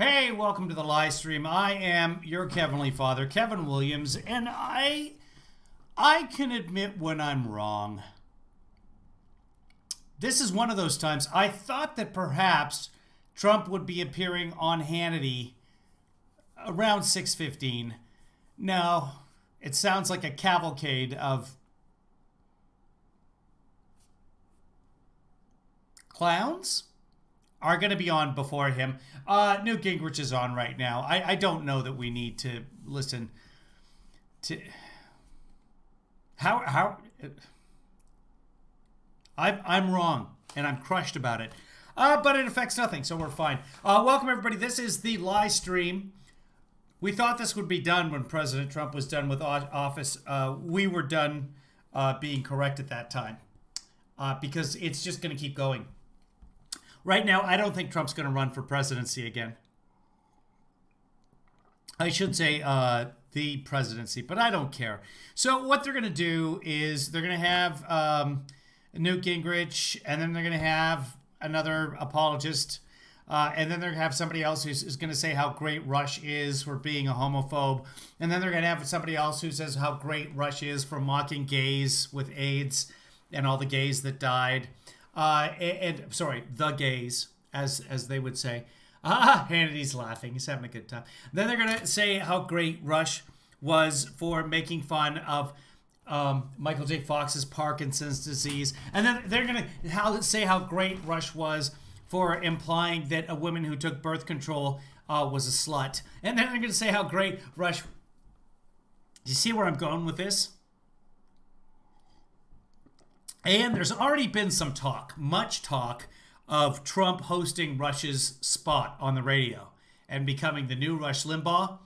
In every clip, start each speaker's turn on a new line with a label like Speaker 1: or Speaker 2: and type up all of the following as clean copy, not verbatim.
Speaker 1: Hey, welcome to the live stream. I am your Heavenly Father, Kevin Williams, and I can admit when I'm wrong. This is one of those times I thought that perhaps Trump would be appearing on Hannity around 6:15. No, it sounds like a cavalcade of clowns are going to be on before him. Newt Gingrich is on right now. I don't know that we need to listen to how I'm wrong and I'm crushed about it. But it affects nothing, so we're fine. Welcome everybody. This is the live stream. We thought this would be done when President Trump was done with office. We were done being correct at that time because it's just going to keep going. Right now, I don't think Trump's going to run for presidency again. I should say the presidency, but I don't care. So what they're going to do is they're going to have Newt Gingrich, and then they're going to have another apologist, and then they're going to have somebody else who's going to say how great Rush is for being a homophobe, and then they're going to have somebody else who says how great Rush is for mocking gays with AIDS and all the gays that died. The gays, as they would say. Hannity's laughing. He's having a good time. Then they're going to say how great Rush was for making fun of Michael J. Fox's Parkinson's disease. And then they're going to say how great Rush was for implying that a woman who took birth control was a slut. And then they're going to say how great Rush... Do you see where I'm going with this? And there's already been some talk, much talk, of Trump hosting Rush's spot on the radio and becoming the new Rush Limbaugh.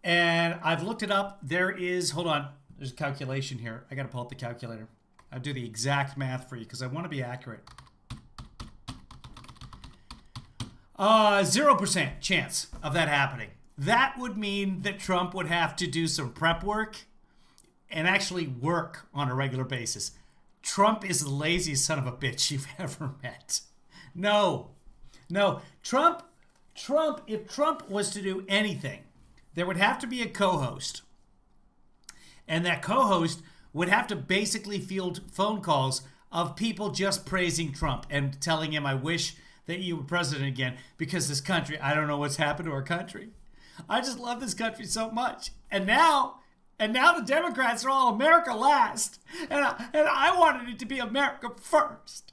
Speaker 1: And I've looked it up. There is, hold on, there's a calculation here. I got to pull up the calculator. I'll do the exact math for you because I want to be accurate. 0% chance of that happening. That would mean that Trump would have to do some prep work and actually work on a regular basis. Trump is the laziest son of a bitch you've ever met. No. Trump, if Trump was to do anything, there would have to be a co-host. And that co-host would have to basically field phone calls of people just praising Trump and telling him, I wish that you were president again because this country, I don't know what's happened to our country. I just love this country so much. And now the Democrats are all America last. And I wanted it to be America first.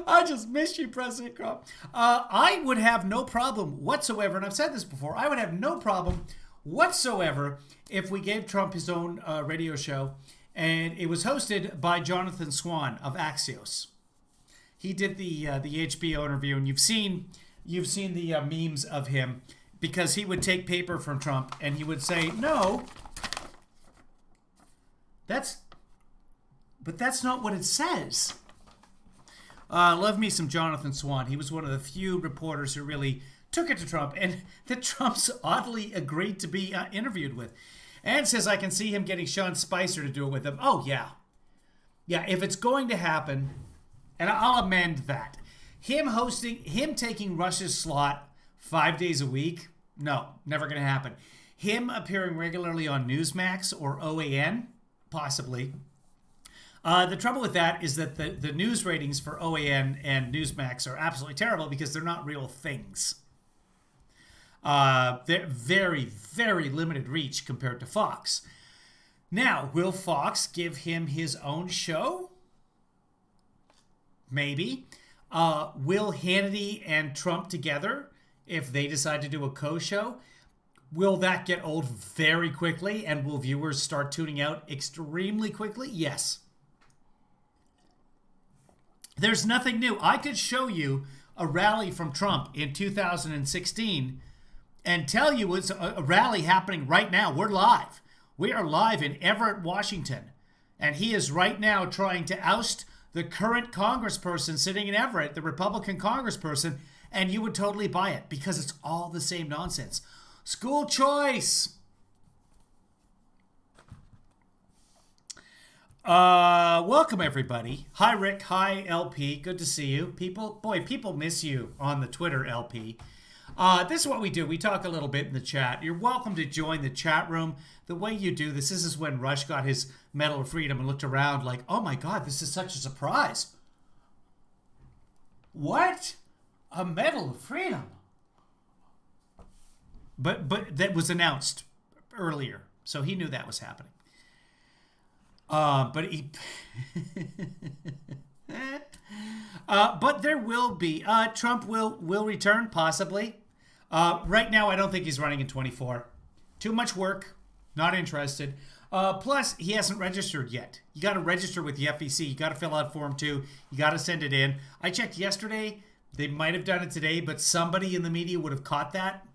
Speaker 1: I just miss you, President Trump. I would have no problem whatsoever, and I've said this before, I would have no problem whatsoever if we gave Trump his own radio show, and it was hosted by Jonathan Swan of Axios. He did the HBO interview, and you've seen the memes of him because he would take paper from Trump, and he would say, no, but that's not what it says. Love me some Jonathan Swan. He was one of the few reporters who really took it to Trump and that Trump's oddly agreed to be interviewed with. And says, I can see him getting Sean Spicer to do it with him. Oh, yeah. Yeah, if it's going to happen, and I'll amend that. Him taking Rush's slot 5 days a week, no, never going to happen. Him appearing regularly on Newsmax or OAN, possibly. The trouble with that is that the news ratings for OAN and Newsmax are absolutely terrible because they're not real things. They're very, very limited reach compared to Fox. Now, will Fox give him his own show? Maybe. Will Hannity and Trump together, if they decide to do a co-show, will that get old very quickly and will viewers start tuning out extremely quickly? Yes. There's nothing new. I could show you a rally from Trump in 2016 and tell you it's a rally happening right now. We're live. We are live in Everett, Washington. And he is right now trying to oust the current congressperson sitting in Everett, the Republican congressperson, and you would totally buy it because it's all the same nonsense. School choice. Welcome everybody. Hi Rick, hi LP, good to see you. People miss you on the Twitter, LP. This is what we do. We talk a little bit in the chat. You're welcome to join the chat room. The way you do this is when Rush got his Medal of Freedom and looked around like, oh my God, this is such a surprise. What? A Medal of Freedom? But that was announced earlier, so he knew that was happening. But he... but there will be. Trump will return, possibly. Right now, I don't think he's running in 24. Too much work. Not interested. Plus, he hasn't registered yet. You got to register with the FEC. You got to fill out Form 2. You got to send it in. I checked yesterday. They might have done it today, but somebody in the media would have caught that.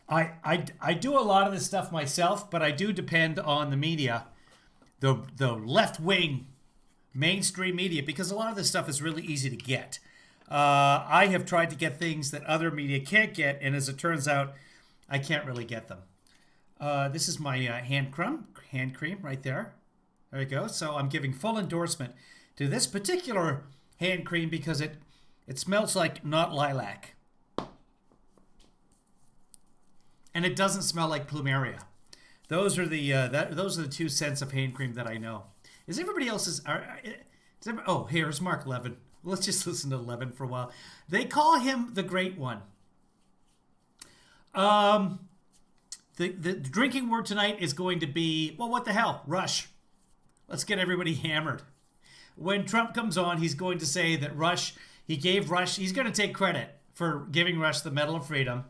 Speaker 1: I do a lot of this stuff myself, but I do depend on the media, the left-wing mainstream media, because a lot of this stuff is really easy to get. I have tried to get things that other media can't get, and as it turns out, I can't really get them. This is my hand cream right there. There you go. So I'm giving full endorsement to this particular hand cream because it smells like not lilac. And it doesn't smell like plumeria. Those are the two scents of hand cream that I know. Is everybody else's? Oh, here's Mark Levin. Let's just listen to Levin for a while. They call him the Great One. The drinking word tonight is going to be, well, what the hell? Rush. Let's get everybody hammered. When Trump comes on, he's going to say that he's going to take credit for giving Rush the Medal of Freedom.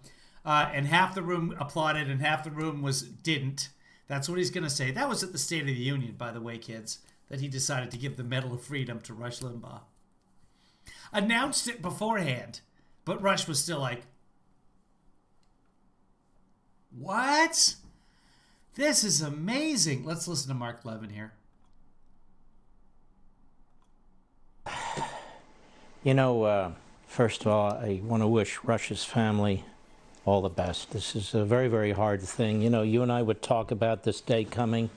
Speaker 1: And half the room applauded and half the room didn't. That's what he's going to say. That was at the State of the Union, by the way, kids, that he decided to give the Medal of Freedom to Rush Limbaugh. Announced it beforehand, but Rush was still like, what? This is amazing. Let's listen to Mark Levin here.
Speaker 2: You know, first of all, I want to wish Rush's family all the best. This is a very, very hard thing. You know, you and I would talk about this day coming,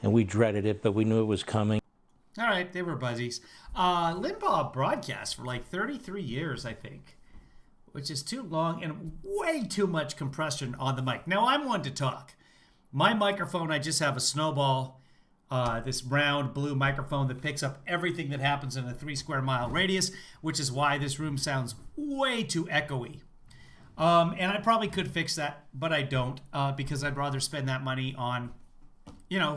Speaker 2: and we dreaded it, but we knew it was coming.
Speaker 1: All right, they were buddies. Limbaugh broadcast for like 33 years, I think, which is too long and way too much compression on the mic. Now, I'm one to talk. My microphone, I just have a Snowball, this round blue microphone that picks up everything that happens in a 3 square mile radius, which is why this room sounds way too echoey. And I probably could fix that, but I don't, because I'd rather spend that money on,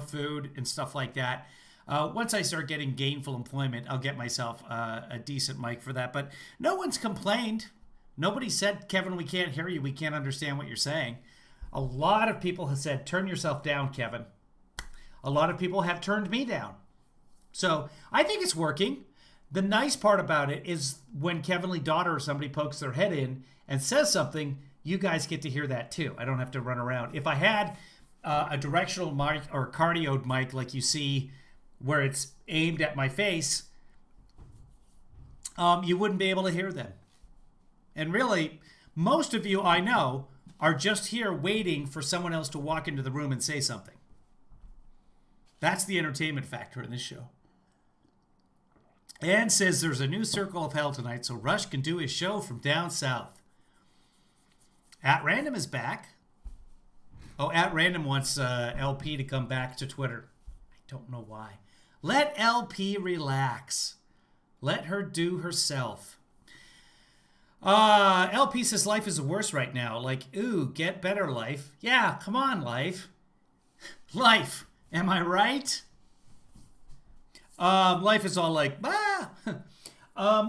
Speaker 1: food and stuff like that. Once I start getting gainful employment, I'll get myself a decent mic for that. But no one's complained. Nobody said, Kevin, we can't hear you. We can't understand what you're saying. A lot of people have said, turn yourself down, Kevin. A lot of people have turned me down. So I think it's working. The nice part about it is when Kevin Lee Daughter or somebody pokes their head in and says something, you guys get to hear that too. I don't have to run around. If I had a directional mic or cardioid mic like you see where it's aimed at my face, you wouldn't be able to hear them. And really, most of you I know are just here waiting for someone else to walk into the room and say something. That's the entertainment factor in this show. Ann says there's a new Circle of Hell tonight, so Rush can do his show from down south. At Random is back. Oh, At Random wants LP to come back to Twitter. I don't know why. Let LP relax. Let her do herself. LP says life is the worst right now. Like, ooh, get better, life. Yeah, come on, life. Life, am I right? Life is all like, bah.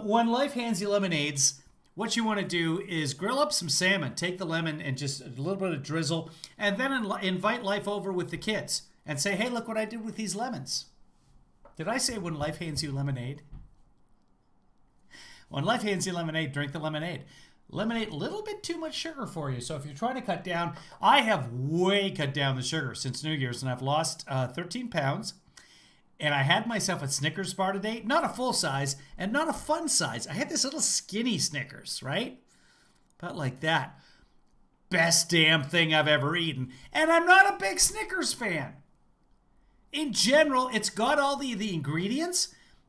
Speaker 1: When life hands you lemonades, what you want to do is grill up some salmon, take the lemon and just a little bit of drizzle, and then invite life over with the kids and say, hey, look what I did with these lemons. Did I say when life hands you lemonade? When life hands you lemonade, drink the lemonade. Lemonade, a little bit too much sugar for you. So if you're trying to cut down, I have way cut down the sugar since New Year's, and I've lost 13 pounds. And I had myself a Snickers bar today. Not a full size and not a fun size. I had this little skinny Snickers, right? About like that. Best damn thing I've ever eaten. And I'm not a big Snickers fan. In general, it's got all the ingredients,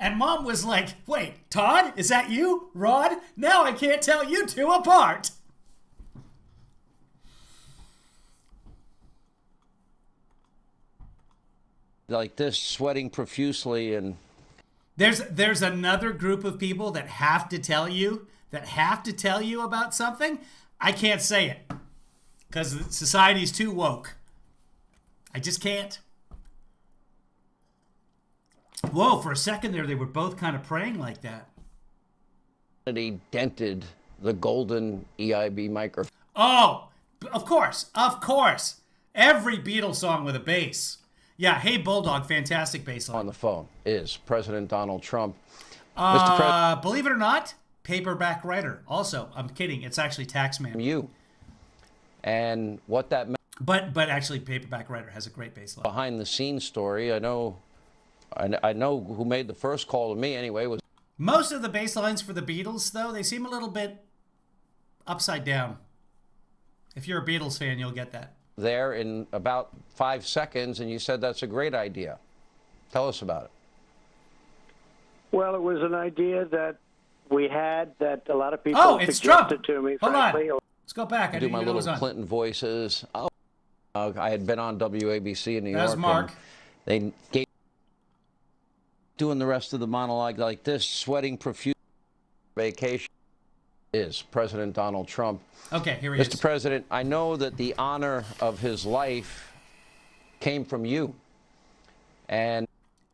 Speaker 1: And Mom was like, wait, Todd, is that you? Rod? Now I can't tell you two apart.
Speaker 3: Like this, sweating profusely, and
Speaker 1: There's another group of people that have to tell you about something. I can't say it because society's too woke. I just can't. Whoa, for a second there, they were both kind of praying like that.
Speaker 3: he dented the golden EIB microphone.
Speaker 1: Oh, of course. Every Beatles song with a bass. Yeah, Hey Bulldog, fantastic bass line.
Speaker 3: On the phone is President Donald Trump. Mr. President,
Speaker 1: Believe it or not, paperback writer. Also, I'm kidding. It's actually Taxman.
Speaker 3: you. And what that meant
Speaker 1: But actually, paperback writer has a great bass line.
Speaker 3: behind the scenes story, I know who made the first call to me anyway was
Speaker 1: Most of the bass lines for the Beatles, though, they seem a little bit upside down. If you're a Beatles fan, you'll get that.
Speaker 3: there in about 5 seconds, and you said that's a great idea. Tell us about it.
Speaker 4: Well, it was an idea that we had that a lot of people
Speaker 1: Oh, it's Trump.
Speaker 4: suggested to me.
Speaker 1: Hold
Speaker 4: frankly.
Speaker 1: on. Let's go back. I
Speaker 3: Do
Speaker 1: didn't
Speaker 3: my
Speaker 1: even know it was
Speaker 3: little
Speaker 1: on.
Speaker 3: Clinton voices. Oh, I had been on WABC in New
Speaker 1: There's
Speaker 3: York.
Speaker 1: Mark.
Speaker 3: And they gave doing the rest of the monologue like this, sweating profusely. Vacation is President Donald Trump.
Speaker 1: Okay, here he is.
Speaker 3: Mr. President, I know that the honor of his life came from you. And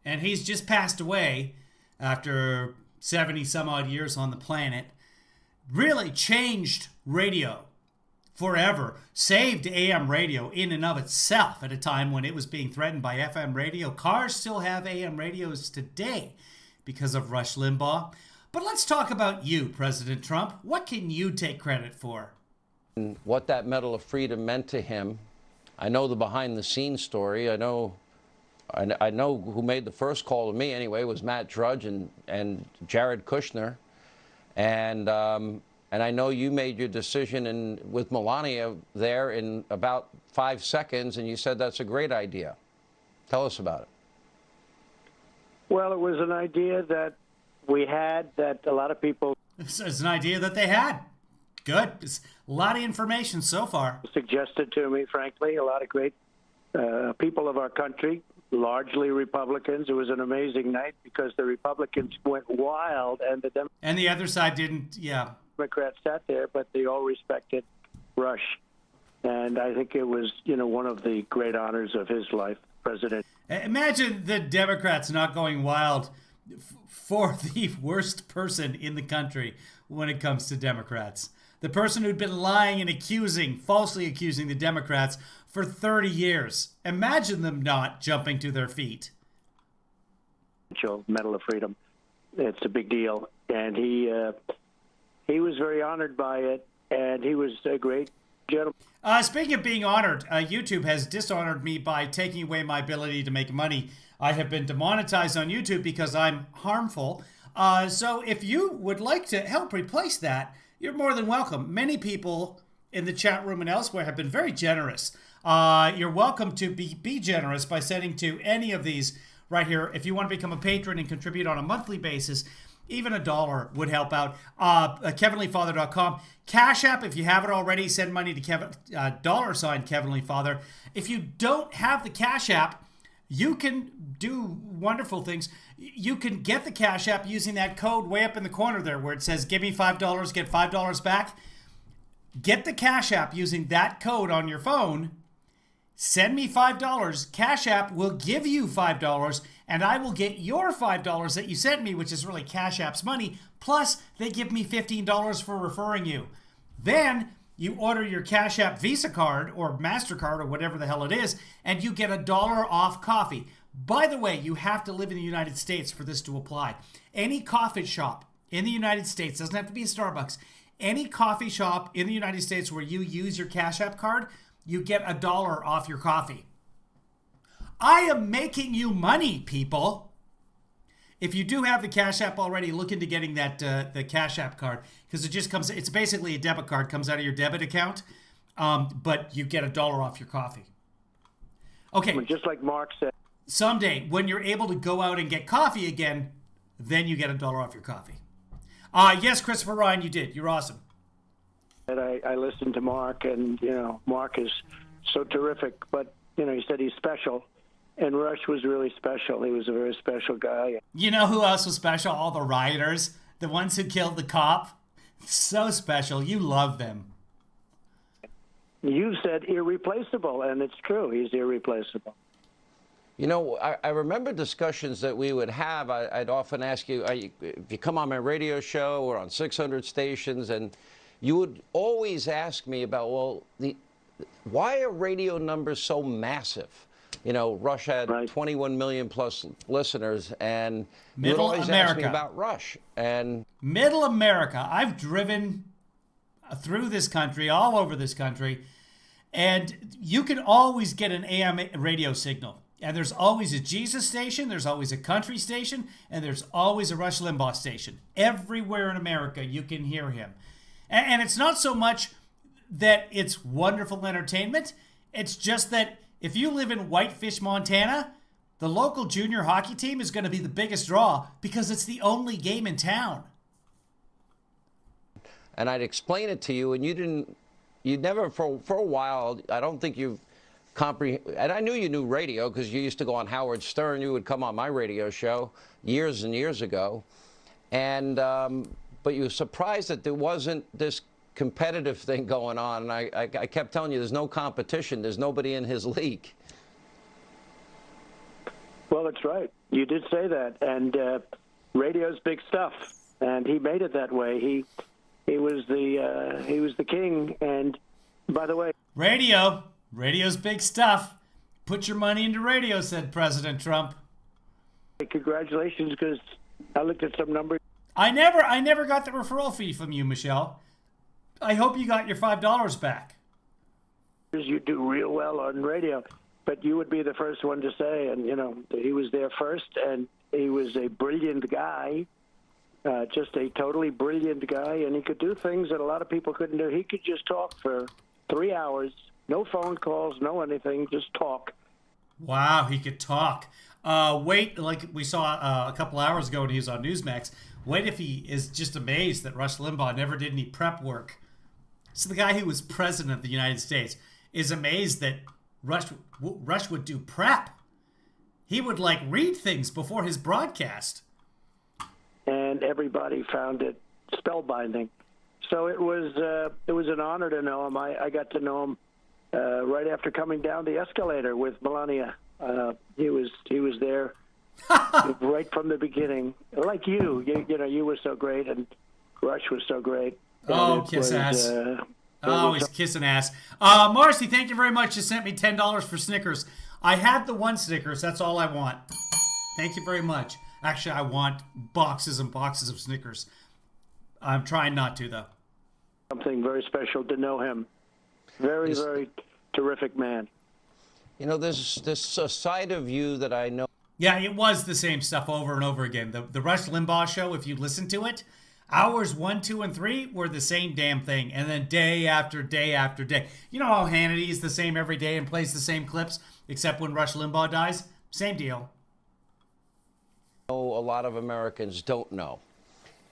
Speaker 1: And he's just passed away after 70 some odd years on the planet. Really changed radio forever. Saved AM radio in and of itself at a time when it was being threatened by FM radio. Cars still have AM radios today because of Rush Limbaugh. But let's talk about you, President Trump. What can you take credit for?
Speaker 3: what that Medal of Freedom meant to him. I know the behind-the-scenes story. I know who made the first call to me anyway was Matt Drudge and Jared Kushner, and I know you made your decision with Melania there in about 5 seconds, and you said that's a great idea. Tell us about it.
Speaker 4: Well, it was an idea that we had that a lot of people
Speaker 1: It's an idea that they had. Good. It's a lot of information so far.
Speaker 4: suggested to me, frankly, a lot of great people of our country, largely Republicans. It was an amazing night because the Republicans went wild and the
Speaker 1: And the other side didn't, yeah.
Speaker 4: Democrats sat there, but they all respected Rush. And I think it was, one of the great honors of his life, President.
Speaker 1: Imagine the Democrats not going wild for the worst person in the country when it comes to Democrats. The person who'd been lying and falsely accusing the Democrats for 30 years. Imagine them not jumping to their feet.
Speaker 4: Medal of Freedom. It's a big deal. And he was very honored by it, and he was a great gentleman.
Speaker 1: Speaking of being honored, YouTube has dishonored me by taking away my ability to make money. I have been demonetized on YouTube because I'm harmful. So if you would like to help replace that, you're more than welcome. Many people in the chat room and elsewhere have been very generous. You're welcome to be generous by sending to any of these right here. If you want to become a patron and contribute on a monthly basis, even $1 would help out. KevinLeeFather.com. Cash App, if you have it already, send money to $KevinLeeFather. If you don't have the Cash App, you can do wonderful things. You can get the Cash App using that code way up in the corner there where it says, give me $5, get $5 back. Get the Cash App using that code on your phone. Send me $5. Cash App will give you $5, and I will get your $5 that you sent me, which is really Cash App's money. Plus, they give me $15 for referring you. Then you order your Cash App Visa card or MasterCard or whatever the hell it is, and you get $1 off coffee. By the way, you have to live in the United States for this to apply. Any coffee shop in the United States, doesn't have to be a Starbucks, any coffee shop in the United States where you use your Cash App card, you get $1 off your coffee. I am making you money, people. If you do have the Cash App already, look into getting that the Cash App card because it just comes. It's basically a debit card, comes out of your debit account, but you get $1 off your coffee. Okay.
Speaker 4: Just like Mark said.
Speaker 1: Someday, when you're able to go out and get coffee again, then you get $1 off your coffee. Yes, Christopher Ryan, you did. You're awesome.
Speaker 4: And I listened to Mark, and, Mark is so terrific. But, he said he's special. And Rush was really special. He was a very special guy.
Speaker 1: You know who else was special? All the rioters, the ones who killed the cop. So special. You love them.
Speaker 4: You said irreplaceable, and it's true. He's irreplaceable.
Speaker 3: I remember discussions that we would have. I'd often ask you, if you come on my radio show or on 600 stations, and you would always ask me about, why are radio numbers so massive? Rush had 21 million plus listeners, and you would always ask me about Rush. And
Speaker 1: Middle America. I've driven through this country, all over this country, and you can always get an AM radio signal. And there's always a Jesus station, there's always a country station, and there's always a Rush Limbaugh station. Everywhere in America, you can hear him. And it's not so much that it's wonderful entertainment. It's just that if you live in Whitefish, Montana, the local junior hockey team is going to be the biggest draw because it's the only game in town.
Speaker 3: And I'd explain it to you, and you never, for a while, I don't think you've and I knew you knew radio because you used to go on Howard Stern. You would come on my radio show years and years ago. And, but you were surprised that there wasn't this competitive thing going on. And I kept telling you, there's no competition. There's nobody in his league.
Speaker 4: Well, that's right. You did say that. And radio's big stuff. And he made it that way. He was the king. And by the way,
Speaker 1: Radio's big stuff. Put your money into radio, said President Trump.
Speaker 4: Congratulations, because I looked at some numbers.
Speaker 1: I never got the referral fee from you, Michelle. I hope you got your $5 back.
Speaker 4: You do real well on radio, but you would be the first one to say, and he was there first, and he was a brilliant guy, just a totally brilliant guy, and he could do things that a lot of people couldn't do. He could just talk for 3 hours. No phone calls, no anything, just talk.
Speaker 1: Wow, he could talk. Wait, like we saw a couple hours ago when he was on Newsmax, wait if he is just amazed that Rush Limbaugh never did any prep work. So the guy who was president of the United States is amazed that Rush would do prep. He would, read things before his broadcast.
Speaker 4: And everybody found it spellbinding. So it was an honor to know him. I got to know him right after coming down the escalator with Melania. He was there right from the beginning. Like you were so great, and Rush was so great.
Speaker 1: Kiss ass. He's kissing ass. Marcy, thank you very much. You sent me $10 for Snickers. I had the one Snickers. That's all I want. Thank you very much. Actually, I want boxes and boxes of Snickers. I'm trying not to, though.
Speaker 4: Something very special to know him. Very, very terrific man.
Speaker 3: There's this side of you that I know.
Speaker 1: Yeah, it was the same stuff over and over again. The Rush Limbaugh show, if you listen to it, hours 1, 2, and 3 were the same damn thing. And then day after day after day. You know how Hannity is the same every day and plays the same clips, except when Rush Limbaugh dies? Same deal.
Speaker 3: A lot of Americans don't know.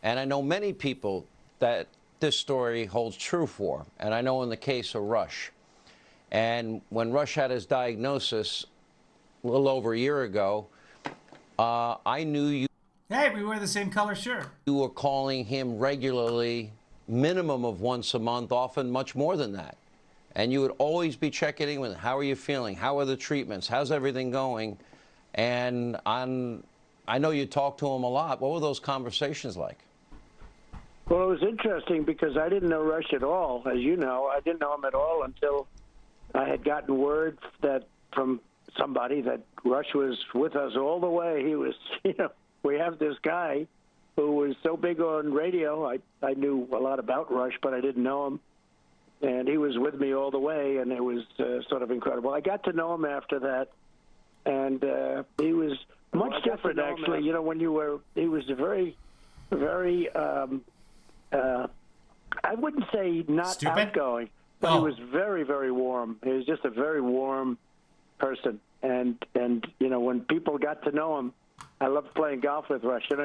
Speaker 3: And I know many people that this story holds true for. And I know in the case of Rush. And when Rush had his diagnosis a little over a year ago, I knew you.
Speaker 1: Hey, we wear the same color shirt.
Speaker 3: You were calling him regularly, minimum of once a month, often much more than that. And you would always be checking in with, how are you feeling? How are the treatments? How's everything going? And I know you talked to him a lot. What were those conversations like?
Speaker 4: Well, it was interesting because I didn't know Rush at all. As you know, I didn't know him at all until I had gotten word that from somebody that Rush was with us all the way. He was, we have this guy who was so big on radio. I knew a lot about Rush, but I didn't know him. And he was with me all the way, and it was sort of incredible. I got to know him after that, and he was much different, actually. He was a very, very, I wouldn't say not
Speaker 1: stupid?
Speaker 4: Outgoing, but he was very, very warm. He was just a very warm person. And when people got to know him, I loved playing golf with Rush. And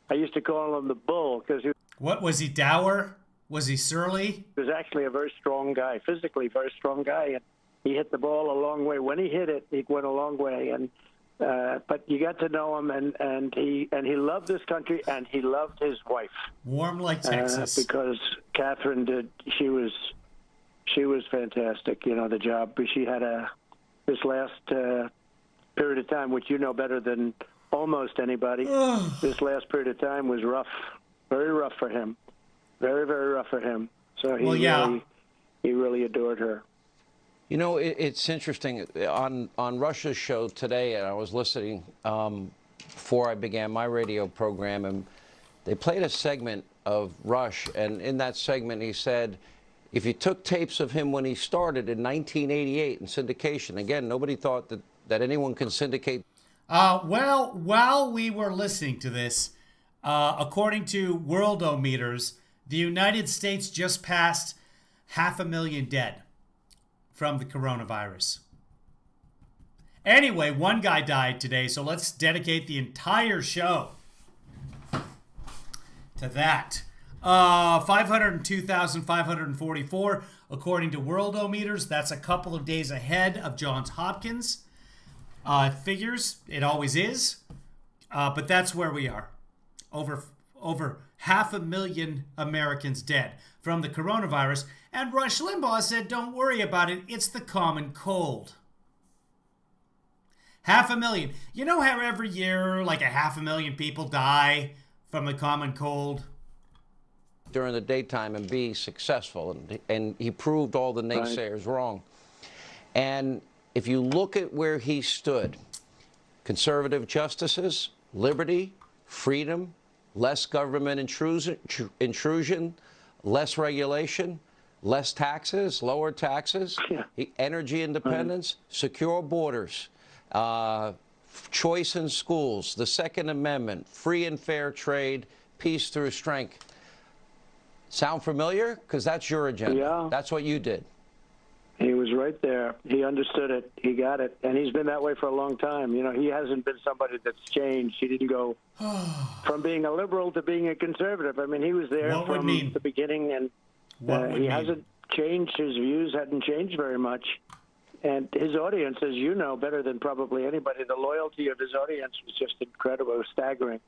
Speaker 4: I used to call him the Bull because he
Speaker 1: What was he, dour? Was he surly?
Speaker 4: was actually a very strong guy, physically very strong guy, and he hit the ball a long way. When he hit it, he went a long way. And but you got to know him, and he loved this country, and he loved his wife.
Speaker 1: Warm like Texas.
Speaker 4: Because Catherine did. She was fantastic. You know, the job she had this last period of time, which you know better than almost anybody. This last period of time was rough, very rough for him, very, very rough for him. So he really adored her.
Speaker 3: You know, it's interesting. On Rush's show today, and I was listening before I began my radio program, and they played a segment of Rush, and in that segment he said, if you took tapes of him when he started in 1988 in syndication, again, nobody thought that anyone can syndicate.
Speaker 1: Well, while we were listening to this, according to Worldometers, the United States just passed 500,000 dead from the coronavirus. Anyway, one guy died today, so let's dedicate the entire show to that. 502,544, according to Worldometers. That's a couple of days ahead of Johns Hopkins figures. It always is. But that's where we are. Over 500,000 Americans dead from the coronavirus. And Rush Limbaugh said, don't worry about it. It's the common cold. 500,000. You know how every year like 500,000 people die from the common cold?
Speaker 3: During the daytime and be successful, and he proved all the naysayers wrong. And if you look at where he stood, conservative justices, liberty, freedom, less government intrusion, less regulation, less taxes, lower taxes, energy independence, secure borders, choice in schools, the Second Amendment, free and fair trade, peace through strength. Sound familiar? Because that's your agenda.
Speaker 4: Yeah.
Speaker 3: That's what you did.
Speaker 4: He was right there. He understood it. He got it. And he's been that way for a long time. You know, he hasn't been somebody that's changed. He didn't go from being a liberal to being a conservative. I mean, he was there from the beginning, and he hasn't changed. His views hadn't changed very much. And his audience, as you know better than probably anybody, the loyalty of his audience was just incredible, staggering.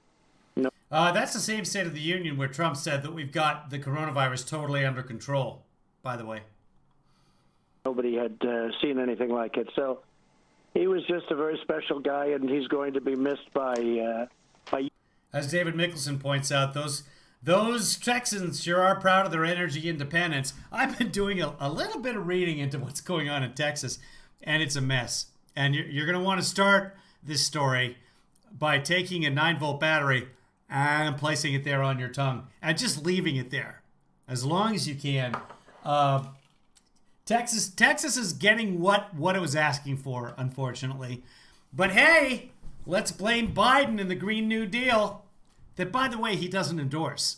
Speaker 1: That's the same State of the Union where Trump said that we've got the coronavirus totally under control, by the way.
Speaker 4: Nobody had seen anything like it. So he was just a very special guy, and he's going to be missed by.
Speaker 1: As David Mickelson points out, those Texans sure are proud of their energy independence. I've been doing a little bit of reading into what's going on in Texas, and it's a mess. And you're going to want to start this story by taking a 9-volt battery and placing it there on your tongue and just leaving it there as long as you can. Texas is getting what it was asking for, unfortunately. But hey, let's blame Biden and the Green New Deal that, by the way, he doesn't endorse.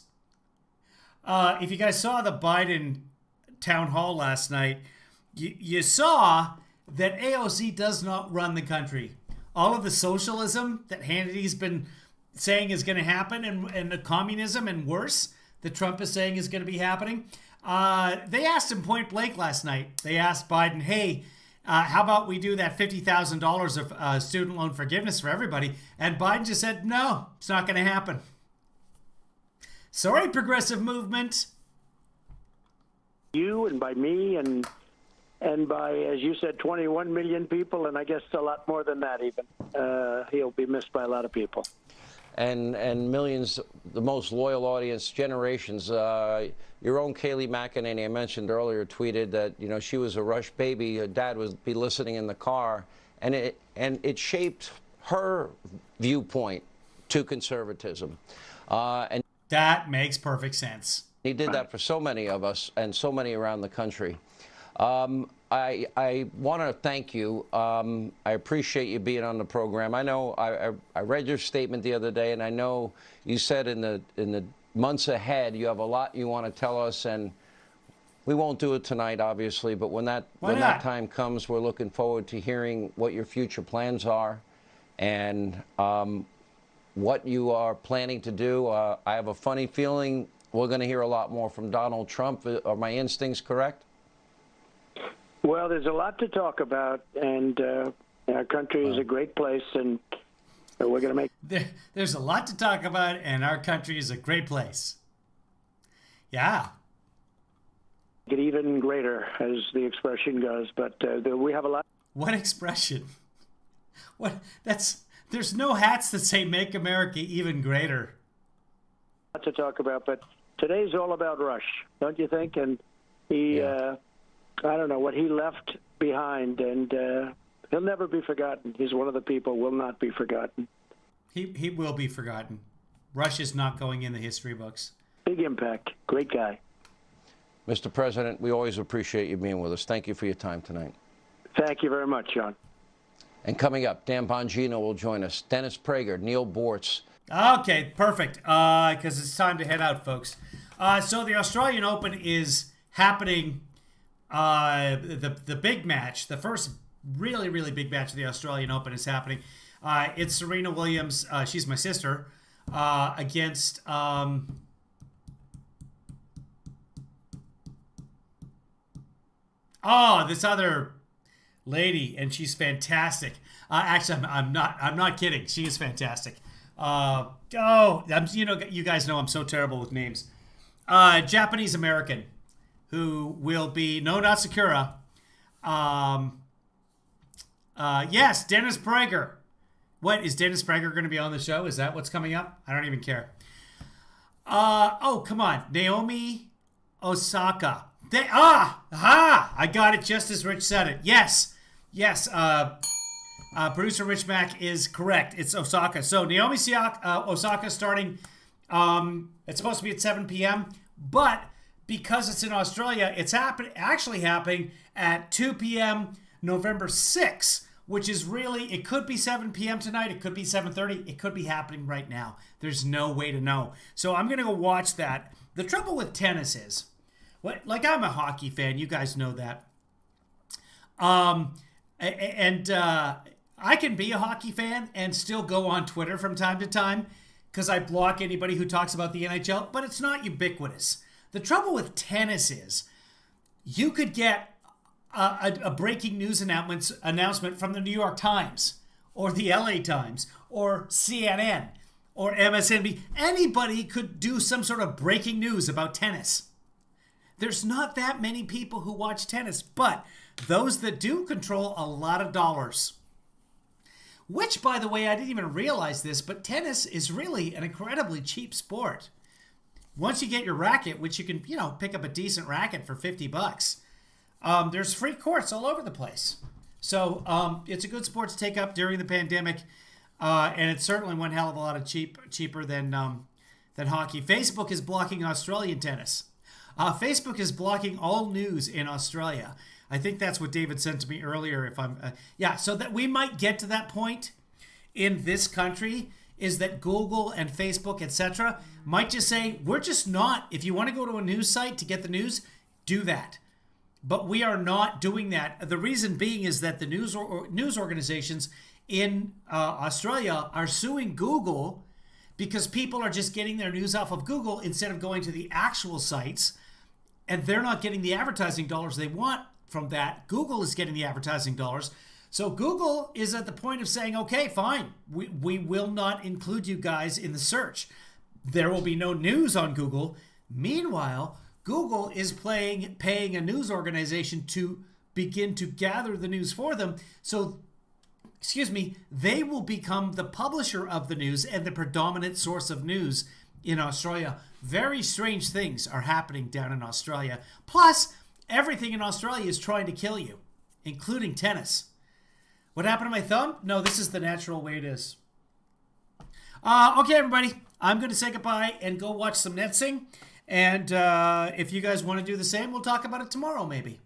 Speaker 1: If you guys saw the Biden town hall last night, you saw that AOC does not run the country. All of the socialism that Hannity's been saying is going to happen, and the communism and worse that Trump is saying is going to be happening. They asked him point blank last night. They asked Biden, hey, how about we do that $50,000 of student loan forgiveness for everybody? And Biden just said, no, it's not going to happen. Sorry, progressive movement.
Speaker 4: You and by me and by, as you said, 21 million people, and I guess a lot more than that even. He'll be missed by a lot of people.
Speaker 3: And millions, the most loyal audience, generations. Your own Kayleigh McEnany, I mentioned earlier, tweeted that she was a Rush baby. Her dad would be listening in the car, and it shaped her viewpoint to conservatism. And
Speaker 1: that makes perfect sense.
Speaker 3: He did that for so many of us and so many around the country. I want to thank you. I appreciate you being on the program. I know I read your statement the other day, and I know you said in the months ahead you have a lot you want to tell us, and we won't do it tonight, obviously. But when that time comes, we're looking forward to hearing what your future plans are, and what you are planning to do. I have a funny feeling we're going to hear a lot more from Donald Trump. Are my instincts correct?
Speaker 4: Well, there's a lot to talk about, and our country is a great place, and we're going to make...
Speaker 1: There's a lot to talk about, and our country is a great place. Yeah.
Speaker 4: Get even greater, as the expression goes, but we have a lot...
Speaker 1: What expression? What? There's no hats that say "Make America Even Greater."
Speaker 4: To talk about, but today's all about Rush, don't you think? And he, I don't know what he left behind, and he'll never be forgotten. He's one of the people will not be forgotten.
Speaker 1: He will be forgotten. Rush is not going in the history books.
Speaker 4: Big impact. Great guy.
Speaker 3: Mr. President, we always appreciate you being with us. Thank you for your time tonight.
Speaker 4: Thank you very much, John.
Speaker 3: And coming up, Dan Bongino will join us. Dennis Prager, Neil Bortz.
Speaker 1: Okay, perfect. Because it's time to head out, folks. So the Australian Open is happening. The big match, the first really, really big match of the Australian Open is happening. It's Serena Williams. She's my sister. Against... this other lady, and she's fantastic. Actually, I'm not kidding. She is fantastic. You guys know I'm so terrible with names. Japanese American, who will be not Sakura. Yes, Dennis Prager. What is Dennis Prager going to be on the show? Is that what's coming up? I don't even care. Come on, Naomi Osaka. I got it just as Rich said it. Yes. Producer Rich Mack is correct. It's Osaka. So Naomi Osaka starting. It's supposed to be at 7 p.m. But because it's in Australia, it's actually happening at 2 p.m. November 6th, which is really, it could be 7 p.m. tonight. It could be 7:30. It could be happening right now. There's no way to know. So I'm going to go watch that. The trouble with tennis is, I'm a hockey fan. You guys know that. I can be a hockey fan and still go on Twitter from time to time because I block anybody who talks about the NHL, but it's not ubiquitous. The trouble with tennis is you could get a breaking news announcement from the New York Times or the LA Times or CNN or MSNBC. Anybody could do some sort of breaking news about tennis. There's not that many people who watch tennis, but those that do control a lot of dollars. Which, by the way, I didn't even realize this, but tennis is really an incredibly cheap sport. Once you get your racket, which you can, pick up a decent racket for $50, there's free courts all over the place. So it's a good sport to take up during the pandemic, and it's certainly one hell of a lot cheaper than hockey. Facebook is blocking Australian tennis. Facebook is blocking all news in Australia. I think that's what David sent to me earlier. So that we might get to that point in this country is that Google and Facebook, etc., might just say, we're just not. If you want to go to a news site to get the news, do that. But we are not doing that. The reason being is that the news organizations in Australia are suing Google because people are just getting their news off of Google instead of going to the actual sites, and they're not getting the advertising dollars they want from that. Google is getting the advertising dollars. So Google is at the point of saying, okay, fine, we will not include you guys in the search. There will be no news on Google. Meanwhile, Google is paying a news organization to begin to gather the news for them. So, they will become the publisher of the news and the predominant source of news in Australia. Very strange things are happening down in Australia. Plus, everything in Australia is trying to kill you, including tennis. What happened to my thumb? No, this is the natural way it is. Okay, everybody. I'm going to say goodbye and go watch some Netsing. And if you guys want to do the same, we'll talk about it tomorrow, maybe.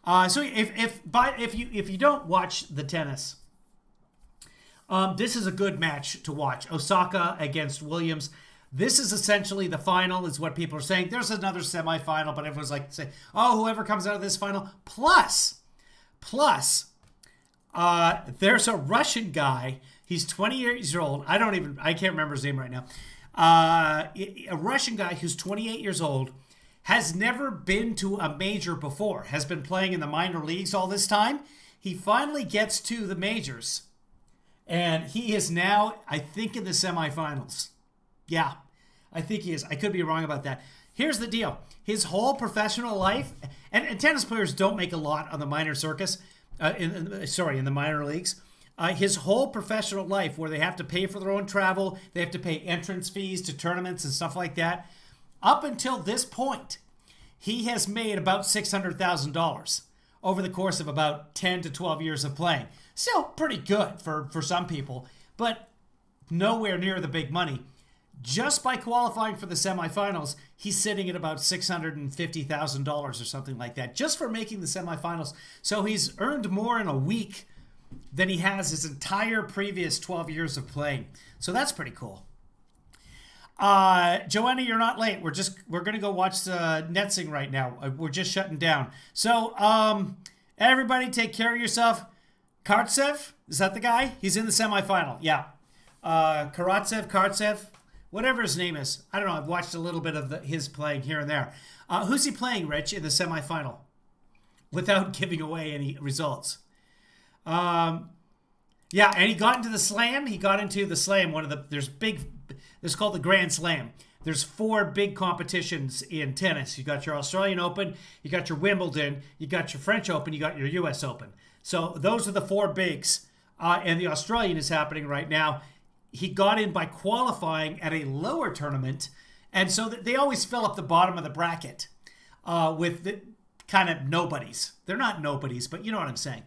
Speaker 1: So if you don't watch the tennis, this is a good match to watch. Osaka against Williams. This is essentially the final, is what people are saying. There's another semifinal, but everyone's like, whoever comes out of this final. Plus, there's a Russian guy. He's 20 years old. I can't remember his name right now. A Russian guy who's 28 years old, has never been to a major before, has been playing in the minor leagues all this time. He finally gets to the majors, and he is now, I think, in the semifinals. Yeah, I think he is. I could be wrong about that. Here's the deal. His whole professional life, and tennis players don't make a lot on the minor circus, in the minor leagues. His whole professional life, where they have to pay for their own travel, they have to pay entrance fees to tournaments and stuff like that. Up until this point, he has made about $600,000 over the course of about 10 to 12 years of playing. Still pretty good for some people, but nowhere near the big money. Just by qualifying for the semifinals, he's sitting at about $650,000 or something like that, just for making the semifinals. So he's earned more in a week than he has his entire previous 12 years of playing. So that's pretty cool. Joanna, you're not late. We're going to go watch the Netsing right now. We're just shutting down. So, everybody take care of yourself. Kartsev, is that the guy? He's in the semifinal. Yeah. Kartsev, whatever his name is. I don't know. I've watched a little bit of his playing here and there. Who's he playing, Rich, in the semifinal? Without giving away any results. Yeah, and he got into the slam. It's called the Grand Slam. There's 4 big competitions in tennis. You got your Australian Open, you got your Wimbledon, you got your French Open, you got your US Open. So those are the 4 bigs. And the Australian is happening right now. He got in by qualifying at a lower tournament. And so they always fill up the bottom of the bracket with the kind of nobodies. They're not nobodies, but you know what I'm saying.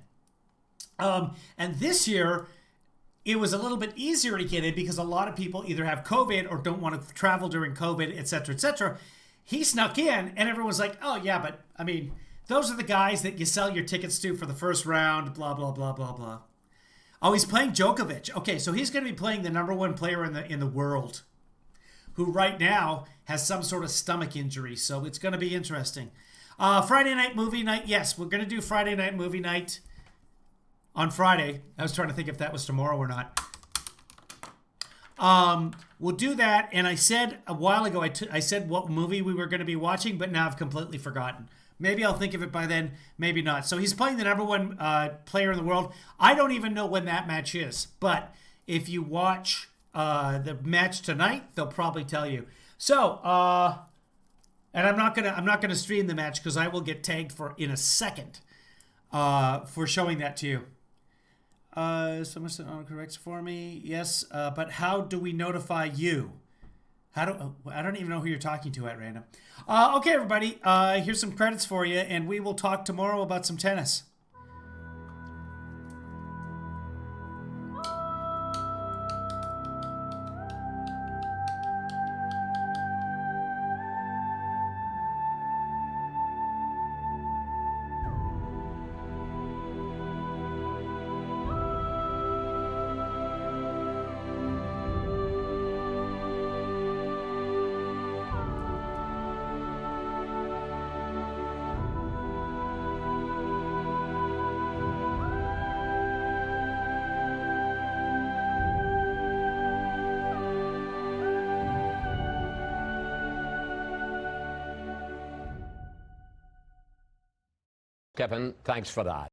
Speaker 1: And this year, it was a little bit easier to get in because a lot of people either have COVID or don't want to travel during COVID, et cetera, et cetera. He snuck in, and everyone's like, oh, yeah, but, I mean, those are the guys that you sell your tickets to for the first round, blah, blah, blah, blah, blah. Oh, he's playing Djokovic. Okay, so he's going to be playing the number 1 player in the world, who right now has some sort of stomach injury, so it's going to be interesting. Friday night movie night, yes, we're going to do Friday night movie night on Friday. I was trying to think if that was tomorrow or not. We'll do that. And I said a while ago, I said what movie we were going to be watching, but now I've completely forgotten. Maybe I'll think of it by then, maybe not. So he's playing the number 1 player in the world. I don't even know when that match is, but if you watch the match tonight, they'll probably tell you. So, and I'm not gonna stream the match because I will get tagged in a second for showing that to you. Someone said corrects for me. Yes, but how do we notify you? I don't even know who you're talking to at random. Okay, everybody. Here's some credits for you, and we will talk tomorrow about some tennis.
Speaker 5: Kevin, thanks for that.